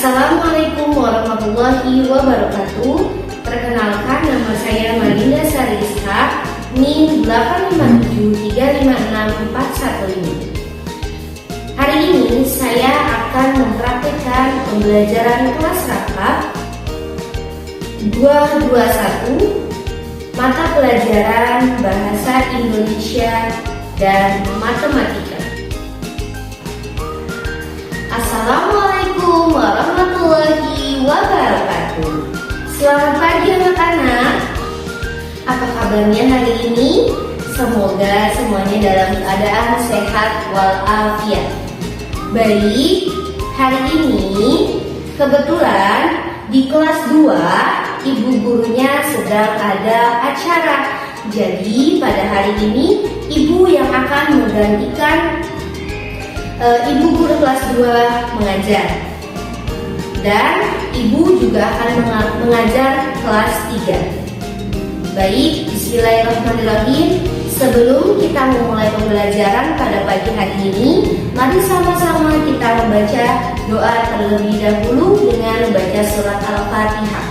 Assalamualaikum warahmatullahi wabarakatuh. Perkenalkan, nama saya Malinda Sari Ishak, NIM 857356415. Hari ini saya akan mempraktikkan pembelajaran kelas rakap 221 mata pelajaran Bahasa Indonesia dan Matematika. Assalamualaikum warahmatullahi wabarakatuh. Selamat pagi anak-anak. Apa kabarnya hari ini? Semoga semuanya dalam keadaan sehat walafiat. Baik, hari ini kebetulan di kelas 2 ibu gurunya sedang ada acara. Jadi pada hari ini ibu yang akan menggantikan ibu guru kelas 2 mengajar, dan ibu juga akan mengajar kelas 3. Baik, bismillahirrahmanirrahim. Sebelum kita memulai pembelajaran pada pagi hari ini, mari sama-sama kita membaca doa terlebih dahulu dengan membaca surat Al-Fatihah.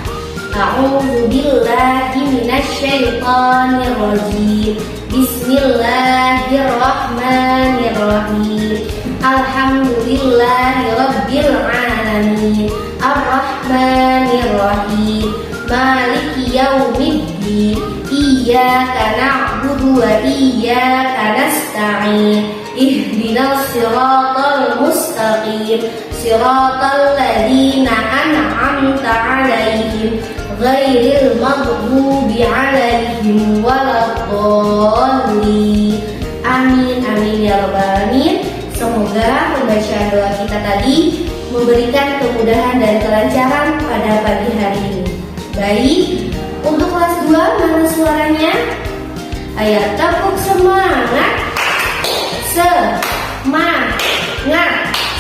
A'udzubillahi minasyaitonirrajim. Bismillahirrahmanirrahim. Alhamdulillahirabbil alamin. Arrahmanirrahim. Maliki yaumiddin. Iyyaka na'budu wa iyyaka nasta'in. Ihdinas siratal mustaqim. Siratal ladzina an'amta 'alaihim ghairil maghdubi 'alaihim waladdallin. Amin amin ya rabbal alamin. Semoga pembacaan doa kita tadi memberikan kemudahan dan kelancaran pada pagi hari ini. Baik, untuk kelas 2 mana suaranya? Ayo tepuk semangat. Semangat.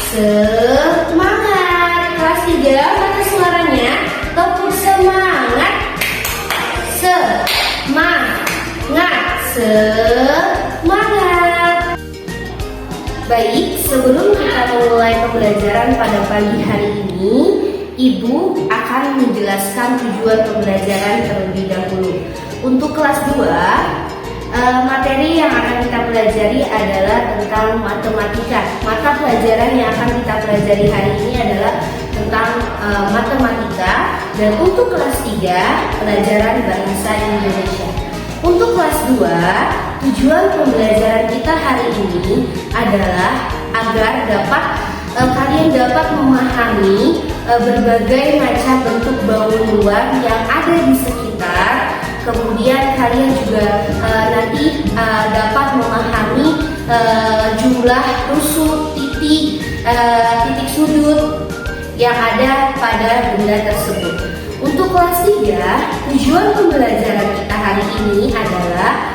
Semangat. Kelas 3 mana suaranya? Tepuk semangat. Semangat. Semangat. Baik, sebelum kita memulai pembelajaran pada pagi hari ini, ibu akan menjelaskan tujuan pembelajaran terlebih dahulu. Untuk kelas 2, materi yang akan kita pelajari adalah tentang matematika. Mata pelajaran yang akan kita pelajari hari ini adalah tentang matematika. Dan untuk kelas 3, pelajaran bahasa Indonesia. Untuk kelas 2, tujuan pembelajaran kita hari ini adalah agar kalian dapat memahami berbagai macam bentuk bangun ruang yang ada di sekitar. Kemudian kalian juga nanti dapat memahami jumlah rusuk, titik sudut yang ada pada benda tersebut. Untuk kelas 3, tujuan pembelajaran kita hari ini adalah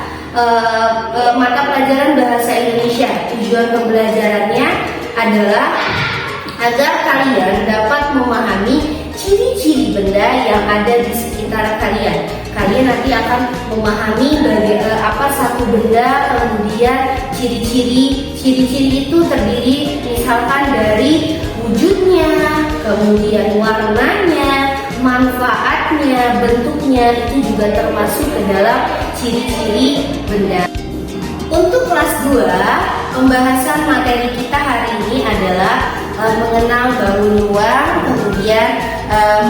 mata pelajaran bahasa Indonesia. Tujuan pembelajarannya adalah agar kalian dapat memahami ciri-ciri benda yang ada di sekitar kalian. Kalian nanti akan memahami apa satu benda, kemudian ciri-ciri itu terdiri misalkan dari wujudnya, kemudian warnanya, manfaatnya, bentuknya, itu juga termasuk ke dalam ciri-ciri benda. Untuk kelas 2, pembahasan materi kita hari ini adalah mengenal bangun ruang, kemudian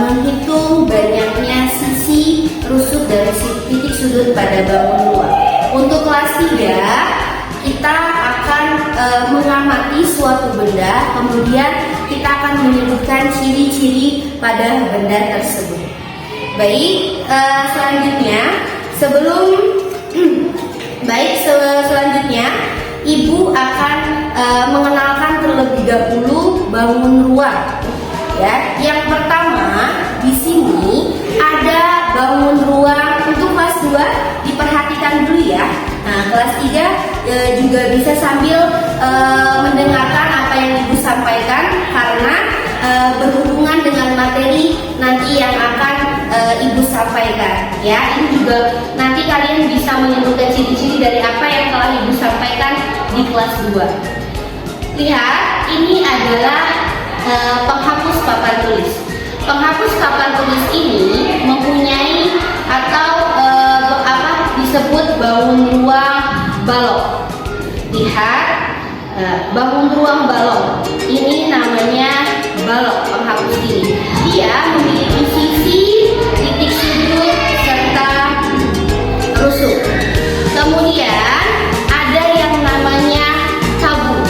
menghitung banyaknya sisi, rusuk, dan titik sudut pada bangun ruang. Untuk kelas 3, kita akan mengamati suatu benda, kemudian kita akan menyebutkan ciri-ciri pada benda tersebut. Baik, selanjutnya ibu akan mengenalkan terlebih dahulu bangun ruang. Ya, yang pertama di sini ada bangun ruang. Untuk kelas 2 diperhatikan dulu ya. Nah, kelas 3 juga bisa sambil mendengarkan apa yang ibu sampaikan, karena berhubungan dengan materi nanti yang akan ibu sampaikan. Ya, ini juga nanti kalian bisa menyebutkan ciri-ciri dari apa yang telah ibu sampaikan di kelas 2. Lihat, ini adalah penghapus papan tulis. Penghapus papan tulis ini mempunyai atau disebut baun ruang balok. Lihat, baun ruang balok ini namanya balok penghapus ini. Dia memiliki sisi, titik sudut, serta rusuk. Kemudian ada yang namanya tabung.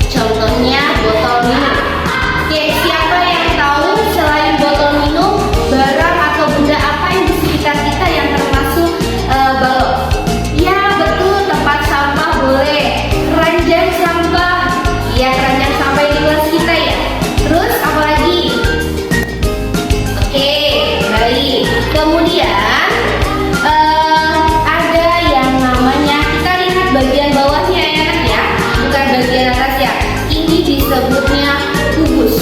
Contohnya botol minum. Oke, siapa yang tahu selain botol minum, barang atau benda apa yang di sekitar kita yang termasuk balok? Ya betul, tempat sampah boleh. Keranjang sampah, ya keranjang sampah di kelas kita ya. Terus apa lagi? Oke, baik. Kemudian ada yang namanya, kita lihat bagian bawahnya ya, bukan bagian atas ya. Ini disebutnya kubus.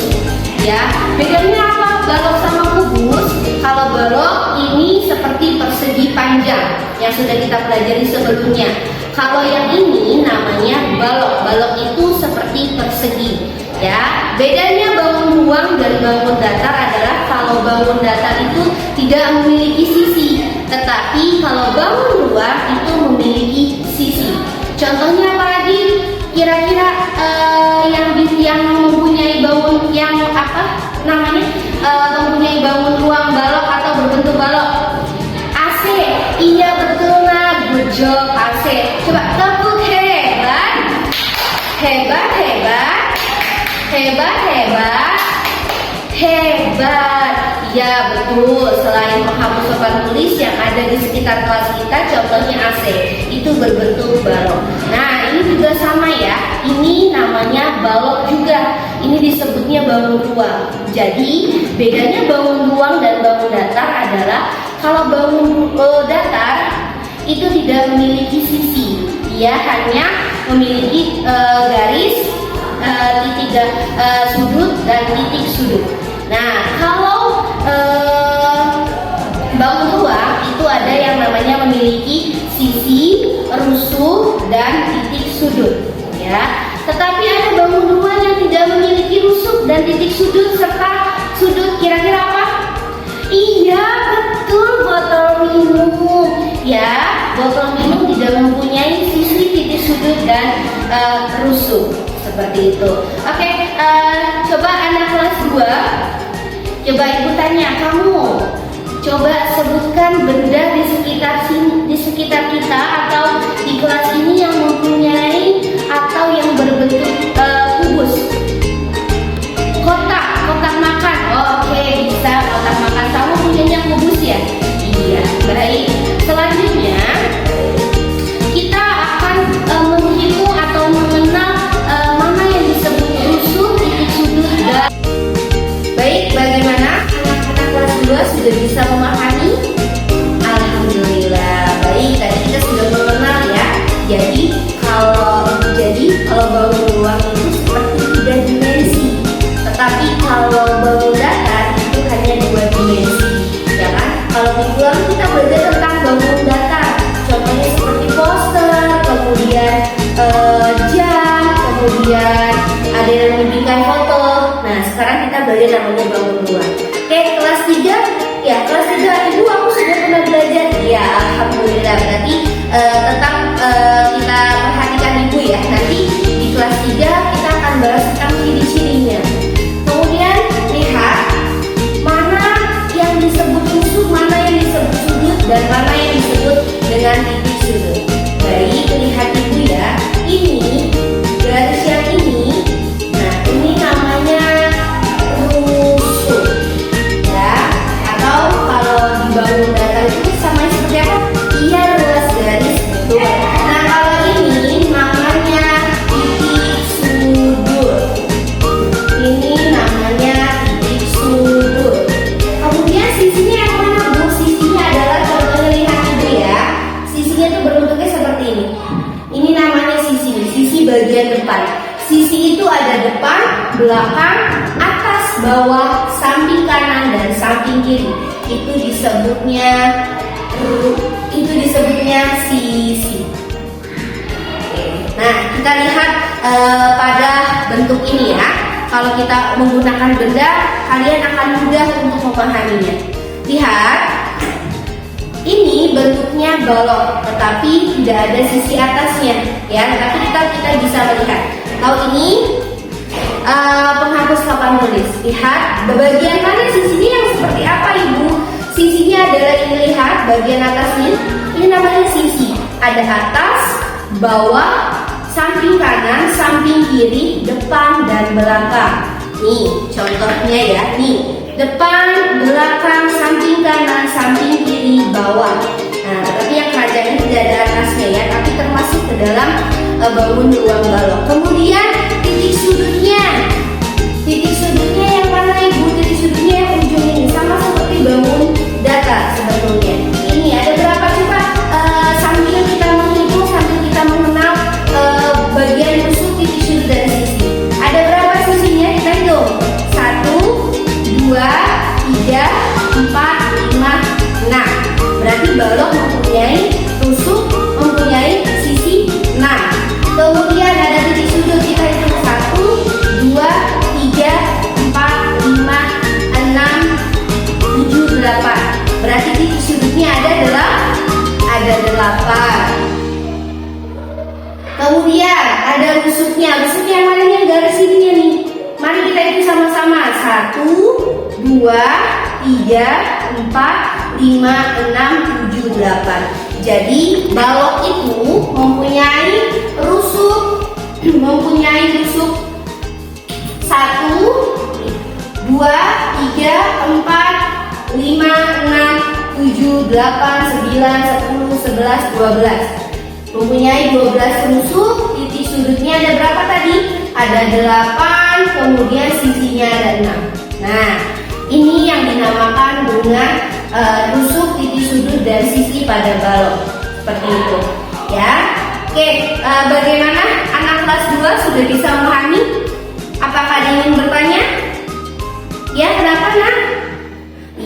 Ya, bedanya apa balok sama kubus? Kalau balok ini seperti persegi panjang yang sudah kita pelajari sebelumnya. Kalau yang ini namanya balok. Balok itu seperti persegi. Ya, bedanya bangun ruang dan bangun datar adalah kalau bangun datar itu tidak memiliki sisi, tetapi kalau bangun ruang itu memiliki sisi. Contohnya apa lagi? Kira-kira yang mempunyai bangun yang apa namanya? Mempunyai bangun ruang balok atau berbentuk balok. AC. Iya betul nah, good job AC. Coba tepuk hebat. Hebat, hebat. Hebat, hebat. Hebat. Ya betul, selain penghapus papan tulis yang ada di sekitar kelas kita, contohnya AC, itu berbentuk balok. Nah ini juga sama ya, ini namanya balok juga. Ini disebutnya bangun ruang. Jadi bedanya bangun ruang dan bangun datar adalah kalau bangun datar itu tidak memiliki sisi, dia hanya memiliki garis, titik sudut dan titik sudut. Nah, kalau bangun ruang itu ada yang namanya memiliki sisi, rusuk, dan titik sudut, ya. Tetapi ada bangun ruang yang tidak memiliki rusuk dan titik sudut serta sudut. Kira-kira apa? Iya, betul, botol minum. Ya, botol minum tidak mempunyai sisi, titik sudut, dan rusuk. Seperti itu. Oke, coba anak kelas 2. Coba ibu tanya, kamu coba sebutkan benda di sekitar kita atau di kelas ini yang mempunyai atau yang berbentuk kubus. Kotak makan. Oh, oke, bisa kotak makan. Kamu punyanya kubus ya? Iya, baik. Selanjutnya kita akan menghitung atau mengenal mana yang disebut rusuk, titik sudut, dan baik. Bagaimana anak-anak kelas 2 sudah bisa memahami? Alhamdulillah. Baik, tadi kita sudah mengenal ya. Jadi kalau bangun ruang itu seperti 3 dimensi. Tetapi kalau bangun datar itu hanya 2 dimensi. Ya kan? Kalau di ruang kita belajar tentang bangun datar. Contohnya seperti poster, kemudian jam, kemudian ada yang memberikan foto. Nah, sekarang kita belajar namanya bangun ruang. Oke, kelas 3. Ya, kelas 3 ibu aku sudah pernah belajar. Ya, alhamdulillah. Berarti tetap kita perhatikan ibu ya. Nanti di kelas 3 kita akan bahas tentang ciri-cirinya. Kemudian lihat mana yang disebut rusuk, mana yang disebut sudut, dan mana yang disebut dengan titik sudut. Baik, lihat ibu ya. Ini garis yang ini. Nah, ini namanya rusuk. Ya, atau kalau di bangun datar itu sama seperti apa? Iya, ruas garis itu. Nah, kalau ini namanya titik sudut. Ini namanya titik sudut. Kemudian sisinya yang mana bu? Sisinya adalah contohnya lihat ibu ya. Sisinya itu berbentuknya seperti ini. Ini namanya sisi bagian depan. Sisi itu ada depan, belakang, atas, bawah, samping kanan dan samping kiri. Itu disebutnya sisi. Nah, kita lihat pada bentuk ini ya. kalau kita menggunakan benda, kalian akan mudah untuk memahaminya. Lihat, ini bentuknya balok, tetapi tidak ada sisi atasnya, ya. Tapi kita bisa melihat. Kalau ini penghapus papan tulis. Lihat, bagian mana sisinya yang seperti apa, Ibu? Sisinya adalah ini, lihat bagian atasnya. Ini namanya sisi. Ada atas, bawah, samping kanan, samping kiri, depan dan belakang. Nih, contohnya ya. Nih, depan, belakang, samping kanan, samping kiri, bawah. Nah, tapi yang keranjang ini tidak ada atasnya ya, tapi termasuk ke dalam bangun ruang balok. Kemudian titik sudutnya. Titik sudutnya yang mana, Ibu? Titik sudutnya yang ujung ini, sama seperti bangun datar sebetulnya. Ini ada berapa coba? Sambil kita menghitung, sambil kita mengenal bagian rusuk titik sudut dan sisi. Ada berapa sisinya? Kita hitung. 1, 2, 3, 4, 5, 6. Berarti balok mempunyai rusuk, mempunyai sisi 6. Kemudian ada titik sudut, kita hitung 1, 2, 3, 4, 5, 6, 7, 8. Berarti titik sudutnya ada 8. Kemudian ada rusuknya. Rusuknya yang mana nih? Garis ininya nih. Mari kita hitung sama-sama. 1, 2, 3, 4, 5, 6, 7, 8. Jadi balok itu mempunyai rusuk 1, 2, 3, 4, 5, 6, 7, 8, 9, 10, 11, 12. Mempunyai 12 rusuk. Titik sudutnya ada berapa tadi? Ada 8, kemudian sisinya ada 6. Nah, ini yang dinamakan dengan rusuk, titik sudut, dan sisi pada balok. Seperti itu ya. Oke, bagaimana anak kelas 2 sudah bisa memahami? Apakah ada yang ingin bertanya? Ya, kenapa nak?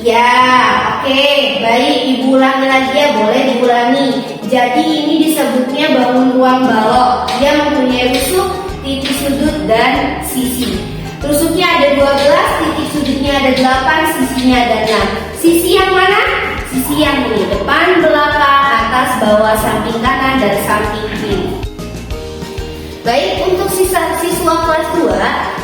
Ya, oke, baik, Ibu ulangi lagi ya, boleh diulangi. Jadi ini disebutnya bangun ruang balok. Dia mempunyai rusuk, titik sudut, dan sisi. Rusuknya ada 12, titik sudutnya ada 8, sisinya ada 6. Sisi yang mana? Sisi yang ini, depan, belakang, atas, bawah, samping kanan, dan samping kiri. Baik, untuk siswa kelas 2,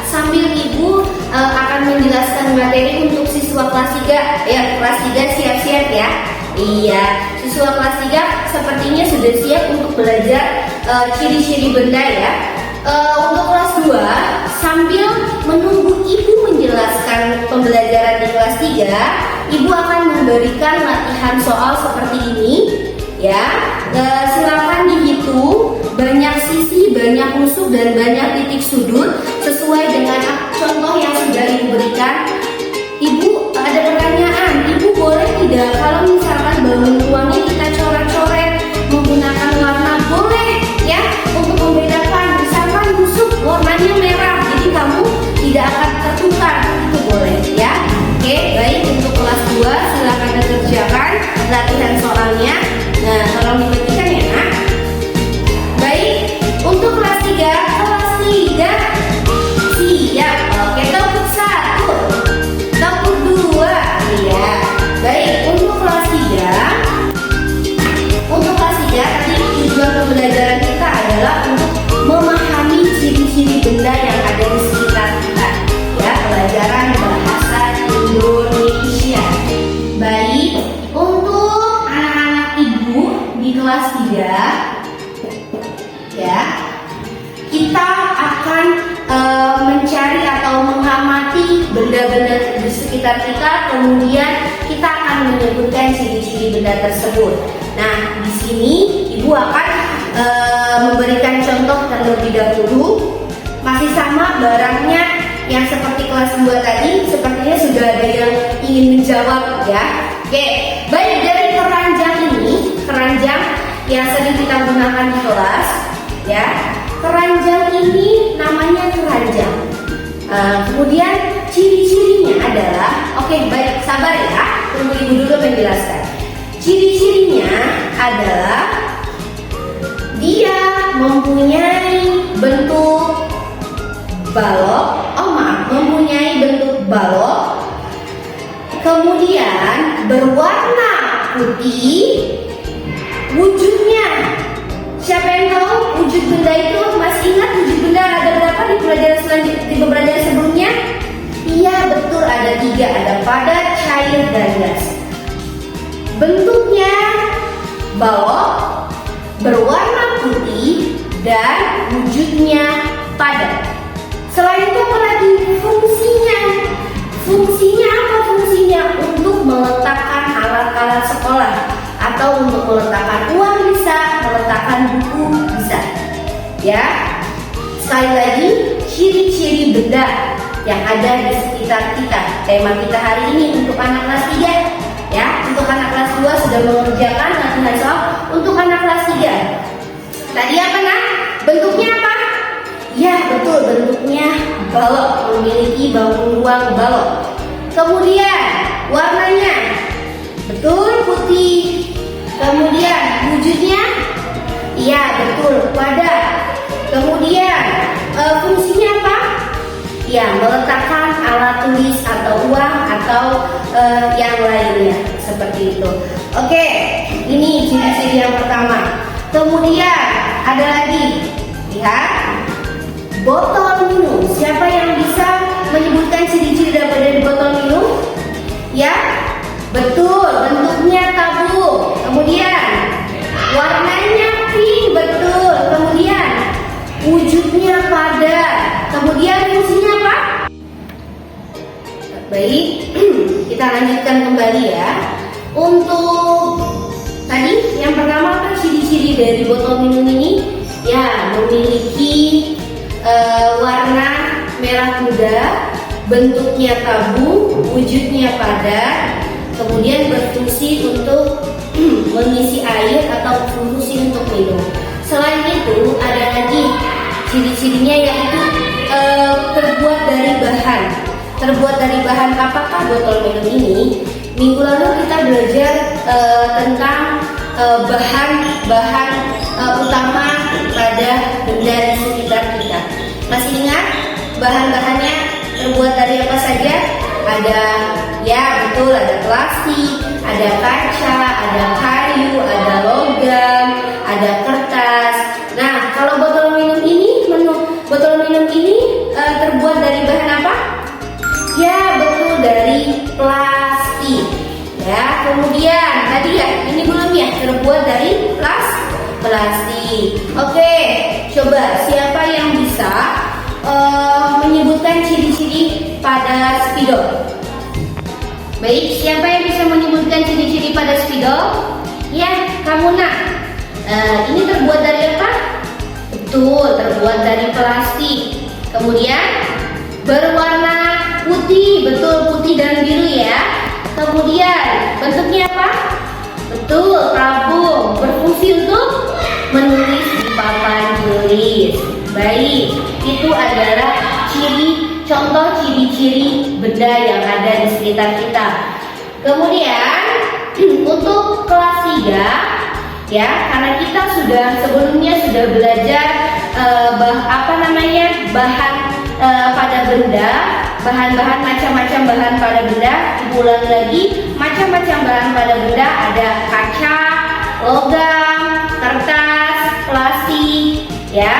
sambil Ibu akan menjelaskan materi untuk siswa kelas 3. Ya, kelas 3 siap-siap ya. Iya, siswa kelas 3 sepertinya sudah siap untuk belajar ciri-ciri benda ya. Untuk kelas 2, sambil menunggu Ibu menjelaskan pembelajaran di kelas 3, Ibu akan memberikan latihan soal seperti ini ya. Silakan dihitung banyak sisi, banyak rusuk, dan banyak titik sudut sesuai dengan contoh yang sudah Ibu berikan. Ibu ada pertanyaan, Ibu boleh tidak kalau misalkan bangun ruangnya kita coret-coret menggunakan warna? Boleh ya, untuk membedakan. Misalkan rusuk warnanya merah, jadi kamu tidak akan tertukar, itu boleh ya. Oke, baik, untuk kelas 2 silakan dikerjakan latihan soalnya. Nah, tolong diperhatikan ya nak. Baik, untuk kelas 3 siap. Oke, topik 1, topik 2. Iya. Baik, untuk kelas 3 tadi tujuan pembelajaran kita adalah untuk memahami ciri-ciri benda yang ada di sekitar kita. Ya, pelajaran bahasa Indonesia. Baik, untuk anak-anak Ibu di kelas 3 ya, kita akan mencari atau mengamati benda-benda di sekitar kita, kemudian kita akan menyebutkan ciri-ciri benda tersebut. Nah, di sini Ibu akan memberikan contoh terlebih dahulu. Masih sama barangnya yang seperti kelas 2 tadi, sepertinya sudah ada yang ingin menjawab ya. Oke, baik, dari keranjang ini, keranjang yang sering kita gunakan di kelas ya. Keranjang ini namanya keranjang. Kemudian ciri-cirinya adalah, oke, baik, sabar ya, tunggu Ibu dulu menjelaskan. Ciri-cirinya adalah dia mempunyai bentuk balok, balok, kemudian berwarna putih. Wujudnya, siapa yang tahu wujud benda itu? Masih ingat wujud benda ada berapa di pembelajaran sebelumnya? Iya, betul, ada 3, ada padat, cair, dan gas. Bentuknya balok, berwarna putih, dan wujudnya padat. Selain itu apa lagi? Fungsinya. Fungsinya apa? Fungsinya untuk meletakkan alat-alat sekolah, atau untuk meletakkan uang bisa, meletakkan buku bisa. Ya. Sekali lagi, ciri-ciri benda yang ada di sekitar kita. Tema kita hari ini untuk anak kelas 3. Ya, untuk anak kelas 2 sudah mengerjakan latihan soal. Untuk anak kelas 3. Tadi apa, Nak? Bentuknya apa? Ya, betul, bentuknya balok, memiliki bangun ruang balok. Kemudian warnanya betul putih. Kemudian wujudnya, iya betul, padat. Kemudian fungsinya apa? Ya, meletakkan alat tulis atau uang atau yang lainnya seperti itu. Oke, ini ciri-ciri yang pertama. Kemudian ada lagi, lihat botol minum. Siapa yang bisa menyebutkan ciri-ciri dari botol minum? Ya, betul, bentuknya tabung. Kemudian warnanya pink, betul. Kemudian wujudnya padat. Kemudian fungsinya apa? Baik, kita lanjutkan kembali ya. Untuk tadi yang pertama apa ciri-ciri dari botol minum ini? Ya, memiliki warna merah muda, bentuknya tabung, wujudnya padat, kemudian berfungsi untuk mengisi air atau fungsi untuk minum. Selain itu ada lagi ciri-cirinya, yaitu terbuat dari bahan apakah botol minum ini? Minggu lalu kita belajar tentang bahan-bahan utama pada benda di sekitar kita. Masih ingat bahan-bahannya terbuat dari apa saja? Ada, ya betul, ada plastik, ada kaca, ada kayu, ada logam, ada kertas. Nah, kalau botol minum ini terbuat dari bahan apa? Ya betul, dari plastik. Ya, kemudian tadi ya, ini belum ya, terbuat dari plastik. Oke, coba siapa yang bisa menyebutkan ciri-ciri pada spidol? Baik, siapa yang bisa menyebutkan ciri-ciri pada spidol? Ya, kamu Nak. Ini terbuat dari apa? Betul, terbuat dari plastik. Kemudian berwarna putih, betul, putih dan biru ya. Kemudian bentuknya apa? Betul, tabung, berfungsi untuk menulis di papan tulis. Baik, itu adalah contoh ciri-ciri benda yang ada di sekitar kita. Kemudian untuk kelas 3 ya, karena kita sebelumnya sudah belajar bahan pada benda, bahan-bahan macam-macam bahan pada benda. Diulang lagi, macam-macam bahan pada benda ada kaca, logam, kertas, plastik, ya.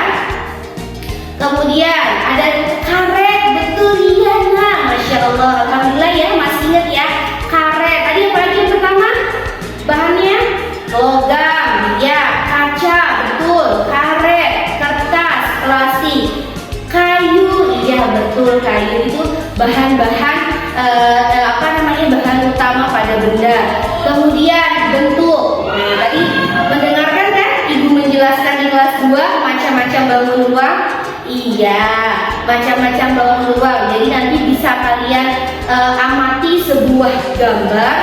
Kemudian ada karet, betul iya Nah, Masya Allah, alhamdulillah ya, masih ingat ya karet. Tadi apa lagi yang pertama? Bahannya logam, ya, kaca, betul, karet, kertas, plastik, kayu, iya betul, kayu itu bahan-bahan bahan utama pada benda. Kemudian bentuk. Nah, tadi mendengarkan kan Ibu menjelaskan di kelas 2 macam-macam bangun ruang. Iya, macam-macam bangun ruang. Jadi nanti bisa kalian amati sebuah gambar,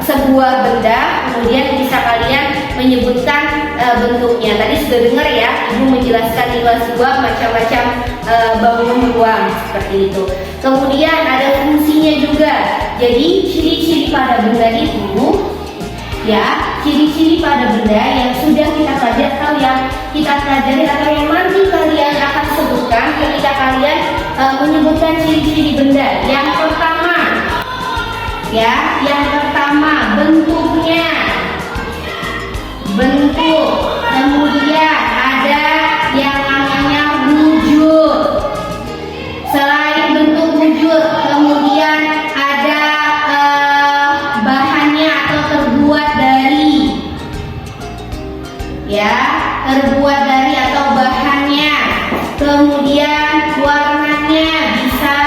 sebuah benda, kemudian bisa kalian menyebutkan bentuknya. Tadi sudah dengar ya, Ibu menjelaskan di kelas 2 macam-macam bangun ruang seperti itu. Kemudian ada fungsinya juga. Jadi ciri-ciri pada benda itu, ya, ciri-ciri pada benda yang sudah kita pelajari atau yang kita pelajari atau yang nanti kalian akan sebutkan ketika kalian menyebutkan ciri-ciri benda. Yang pertama Ya, yang pertama bentuknya. Bentuk. Kemudian ada yang namanya wujud. Selain bentuk wujud, kemudian ada bahannya atau terbuat dari. Ya, terbuat dari atau bahannya. Kemudian warnanya bisa.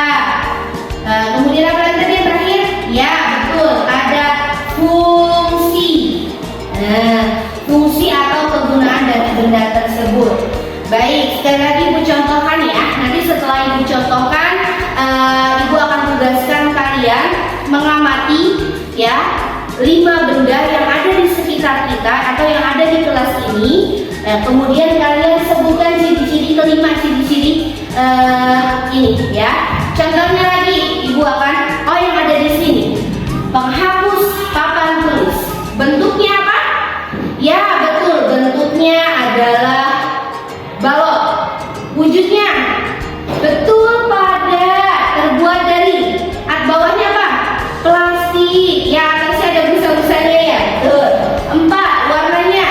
Kemudian apa lagi tadi yang terakhir? Ya, betul, ada fungsi. Fungsi atau kegunaan dari benda tersebut. Baik, sekali lagi Ibu contohkan ya. Nanti setelah Ibu contohkan, Ibu akan tugaskan kalian mengamati ya 5 benda yang ada di sekitar kita atau yang ada di kelas ini. Kemudian kalian sebutkan ciri-ciri, kelima ciri-ciri ini ya. Contohnya lagi, Ibu akan yang ada di sini. Penghapus papan tulis. Bentuknya apa? Ya, betul. Bentuknya adalah balok. Wujudnya betul, pada terbuat dari. Bawahnya apa? Plastik. Ya, atasnya ada busa-busanya ya. Betul. 4, warnanya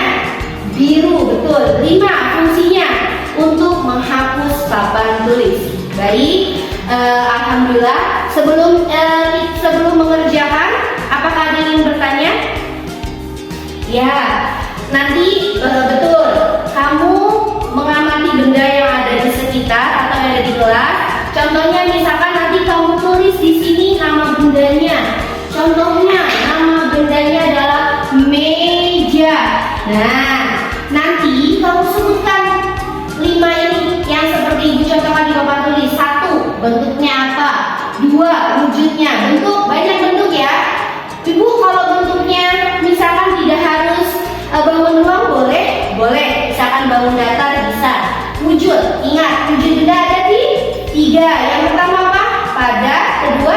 biru. Betul. 5, fungsinya untuk menghapus papan tulis. Baik, alhamdulillah. Sebelum mengerjakan, apakah ada yang ingin bertanya? Ya, nanti betul. Kamu mengamati benda yang ada di sekitar atau yang ada di kelas. Contohnya misalkan nanti kamu tulis di sini nama bendanya. Contohnya nama bendanya adalah meja. Nah, nanti kamu sebutkan 5 ini yang seperti Ibu contohkan di papan tulis. 1, bentuknya apa? 2, wujudnya. Bentuk, banyak bentuk ya. Ibu kalau bentuknya misalkan tidak harus bangun ruang, boleh. Misalkan bangun datar bisa. Wujud, ingat wujud benda ada di 3. Yang pertama apa? Pada. Kedua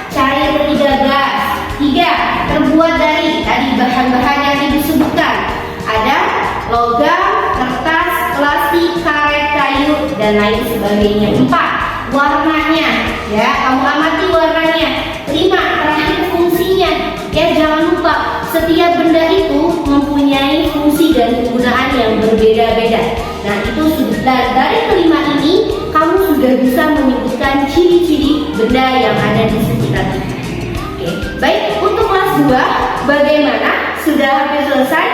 cair. Ketiga gas. 3, terbuat dari. Tadi bahan-bahan yang disebutkan ada logam, kertas, plastik, karet, kayu dan lain sebagainya. 4, warnanya. Ya, kamu amati warnanya. 5, terakhir fungsinya. Ya, jangan lupa setiap benda itu mempunyai fungsi dan kegunaan yang berbeda-beda. Nah, itu sudah dari kelima ini kamu sudah bisa menyebutkan ciri-ciri benda yang ada di sekitar kita. Oke, baik. Untuk kelas 2 bagaimana? Sudah hampir selesai?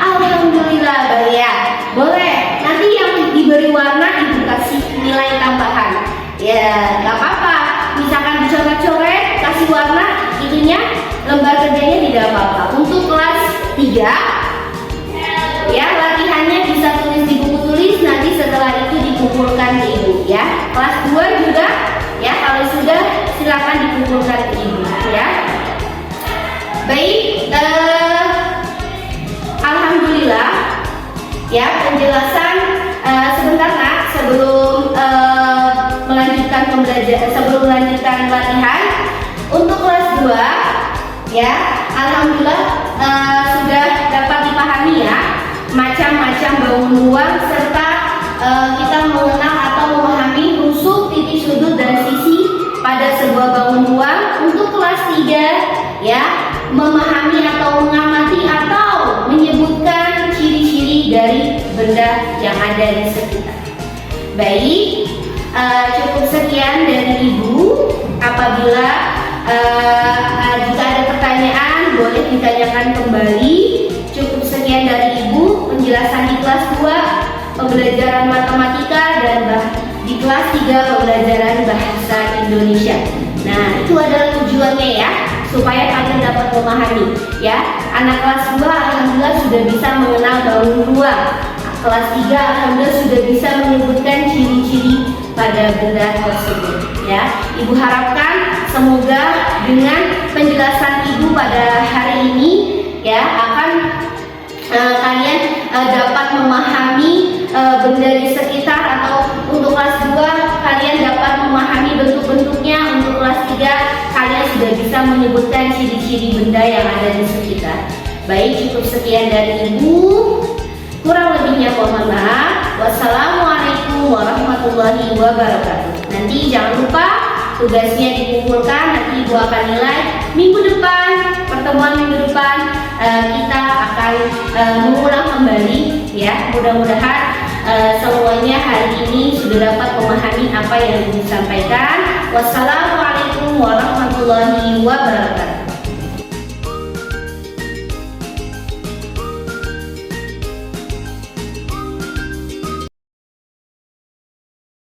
Alhamdulillah, baik ya. Boleh. Nanti yang diberi warna Ibu kasih nilai tambahan. Ya, nggak apa-apa. Misalkan dicoret-coret, kasih warna, itunya lembar kerjanya tidak apa-apa. Untuk kelas 3 ya, latihannya bisa tulis di buku tulis, nanti setelah itu dikumpulkan ke Ibu ya. Kelas 2 juga ya, kalau sudah silakan dikumpulkan ke Ibu ya. Baik, alhamdulillah ya, penjelasan sebentar Nak, sebelum melanjutkan latihan. Untuk kelas 2 ya, alhamdulillah sudah dapat dipahami ya macam-macam bangun ruang serta kita mengenal atau memahami rusuk, titik, sudut dan sisi pada sebuah bangun ruang. Untuk kelas 3 ya, memahami atau mengamati atau menyebutkan ciri-ciri dari benda yang ada di sekitar. Baik, cukup sekian dari Ibu. Apabila jika ada pertanyaan boleh ditanyakan kembali. Cukup sekian dari Ibu penjelasan di kelas 2 pembelajaran matematika dan di kelas 3 pembelajaran bahasa Indonesia. Nah, itu adalah tujuannya ya, supaya kalian dapat memahami ya. Anak kelas 2 alhamdulillah sudah bisa mengenal bangun ruang. Kelas 3 alhamdulillah sudah bisa menyebutkan ciri-ciri pada benda tersebut ya. Ibu harapkan semoga dengan penjelasan Ibu pada hari ini ya akan kalian dapat memahami benda di sekitar. Atau untuk kelas 2 kalian dapat memahami bentuk-bentuknya. Untuk kelas 3 kalian sudah bisa menyebutkan ciri-ciri benda yang ada di sekitar. Baik, cukup sekian dari Ibu. Kurang lebihnya mohon maaf. Wassalamualaikum warahmatullahi wabarakatuh. Nanti jangan lupa tugasnya dikumpulkan, nanti Ibu akan nilai. Minggu depan, pertemuan minggu depan kita akan mengulang kembali ya. Mudah-mudahan semuanya hari ini sudah dapat memahami apa yang disampaikan. Wassalamualaikum warahmatullahi wabarakatuh.